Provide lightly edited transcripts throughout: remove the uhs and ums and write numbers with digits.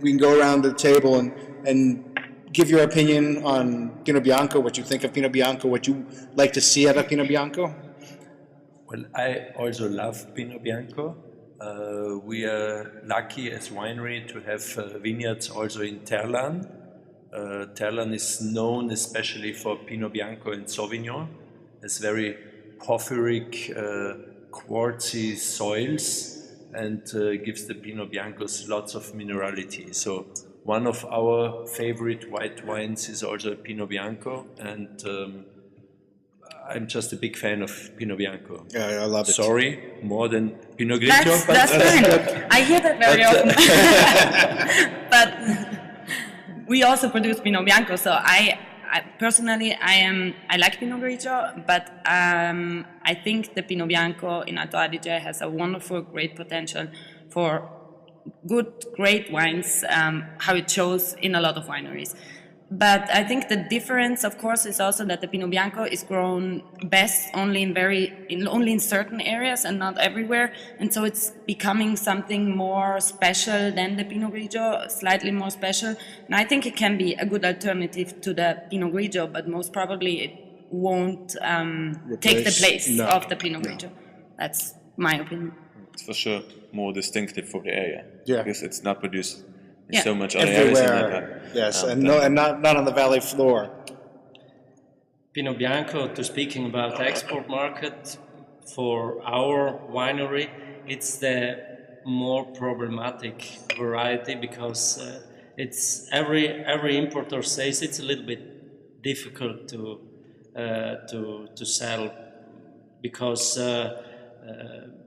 we can go around the table and give your opinion on Pinot Bianco, what you think of Pinot Bianco, what you like to see out of Pinot Bianco. Well, I also love Pinot Bianco. We are lucky as winery to have vineyards also in Terlan. Terlan is known especially for Pinot Bianco and Sauvignon. It's very porphyric, quartzy soils and gives the Pinot Biancos lots of minerality. So one of our favorite white wines is also Pinot Bianco, and I'm just a big fan of Pinot Bianco. Yeah, I love it. Sorry, more than Pinot Grigio. That's fine. I hear that very often. But we also produce Pinot Bianco, so I personally I like Pinot Grigio, but I think the Pinot Bianco in Alto Adige has a wonderful, great potential for great wines, how it shows in a lot of wineries. But I think the difference, of course, is also that the Pinot Bianco is grown best only in certain areas and not everywhere, and so it's becoming something more special than the Pinot Grigio, slightly more special. And I think it can be a good alternative to the Pinot Grigio, but most probably it won't take the place of the Pinot Grigio. That's my opinion. It's for sure more distinctive for the area, because it's not produced in Yeah. so much other Everywhere, areas. yes, and not on the valley floor. Pinot Bianco, to speaking about export market, for our winery, it's the more problematic variety because it's every importer says it's a little bit difficult to sell because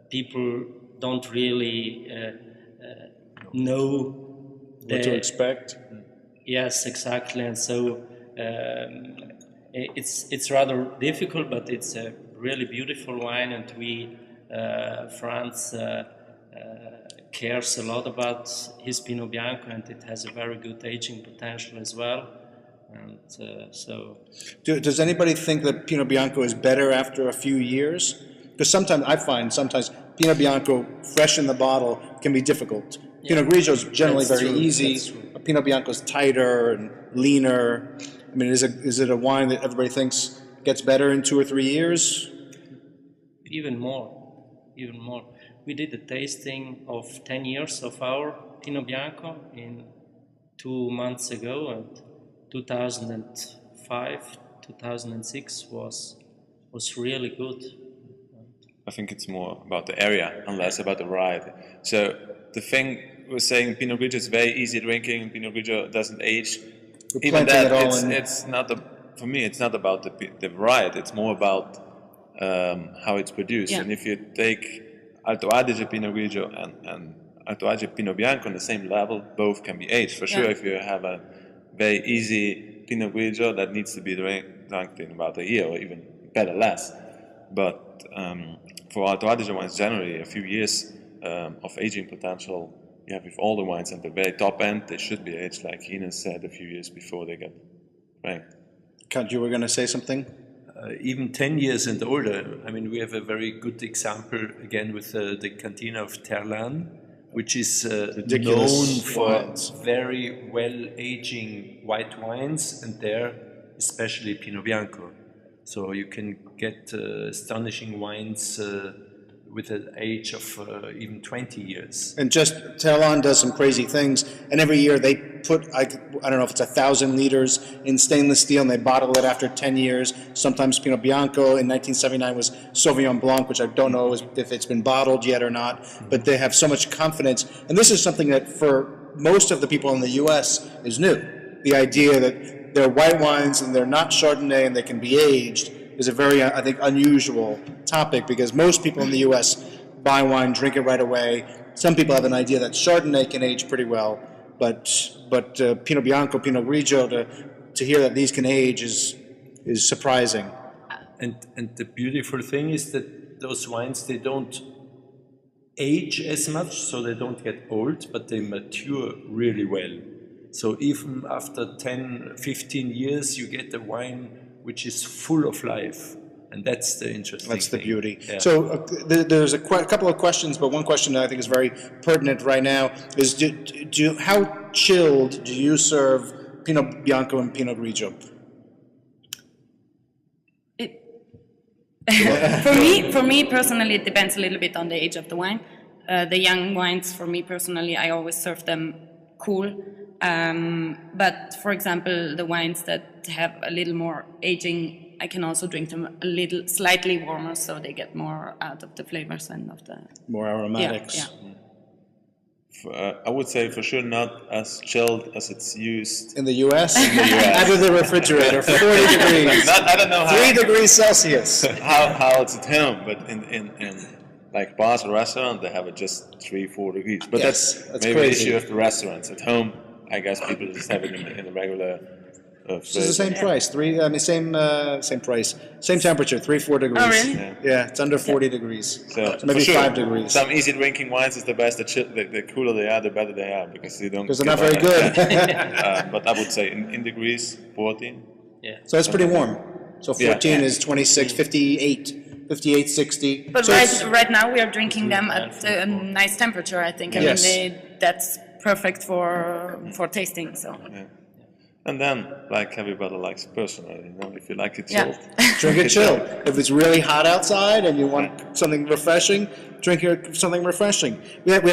people don't really know What to expect? Yes, exactly, and so it's rather difficult, but it's a really beautiful wine, and we Franz cares a lot about his Pinot Bianco, and it has a very good aging potential as well. And so, does anybody think that Pinot Bianco is better after a few years? Because I find sometimes Pinot Bianco fresh in the bottle can be difficult. Pinot Grigio is generally very easy. Pinot Bianco is tighter and leaner. I mean, is it a wine that everybody thinks gets better in 2 or 3 years? Even more. We did a tasting of 10 years of our Pinot Bianco in 2 months ago, and 2005, 2006 was really good. I think it's more about the area and less about the variety. So the thing was saying Pinot Grigio is very easy drinking, Pinot Grigio doesn't age. Even that, it's not for me, it's not about the variety, it's more about how it's produced. Yeah. And if you take Alto Adige Pinot Grigio and Alto Adige Pinot Bianco on the same level, both can be aged. For sure, if you have a very easy Pinot Grigio, that needs to be drunk in about a year or even better less. But for Alto Adige wines, generally a few years of aging potential you have with all the wines at the very top end. They should be aged, like Ines said, a few years before they get drank. Count, you were going to say something? Even 10 years and older. I mean, we have a very good example again with the Cantina of Terlan, which is known for very well-aging white wines, and there especially Pinot Bianco. So you can get astonishing wines with an age of even 20 years. And just Terlan does some crazy things, and every year they put, I don't know if it's 1,000 liters in stainless steel, and they bottle it after 10 years. Sometimes Pinot Bianco in 1979 was Sauvignon Blanc, which I don't know if it's been bottled yet or not, but they have so much confidence. And this is something that for most of the people in the U.S. is new. The idea that they're white wines and they're not Chardonnay and they can be aged is a very, I think, unusual topic, because most people in the U.S. buy wine, drink it right away. Some people have an idea that Chardonnay can age pretty well, but Pinot Bianco, Pinot Grigio, to hear that these can age is surprising. And the beautiful thing is that those wines, they don't age as much, so they don't get old, but they mature really well. So even after 10, 15 years, you get a wine which is full of life, and that's the interesting That's the thing. beauty. Yeah. So there's a couple of questions, but one question that I think is very pertinent right now is how chilled do you serve Pinot Bianco and Pinot Grigio? For me personally, it depends a little bit on the age of the wine. The young wines, for me personally, I always serve them cool. But for example, the wines that have a little more aging, I can also drink them a little slightly warmer, so they get more out of the flavors and of the more aromatics. Yeah. I would say for sure not as chilled as it's used in the U.S. Out of the refrigerator, 40 degrees. I don't know how 3 degrees Celsius. how it's at home, but in like bars or restaurants, they have it just 3-4 degrees. But that's maybe crazy. the issue of the restaurants. At home, I guess people just have it in a regular. It's the same price. Same price, same temperature. 3-4 degrees. Oh, really? Yeah, it's under 40 degrees. So maybe for sure, 5 degrees. Some easy drinking wines is the best. The cooler they are, the better they are, because you don't. Because they're not very good. But I would say in degrees, 14. Yeah. So it's pretty warm. So 14 is 26, 58, 58, 60. But so right now we are drinking them at a nice temperature, I think. I Yes. mean, that's perfect for tasting. So. Yeah. And then, like everybody likes personally, if you like it chilled. drink it chilled. If it's really hot outside and you want something refreshing, drink something refreshing. We had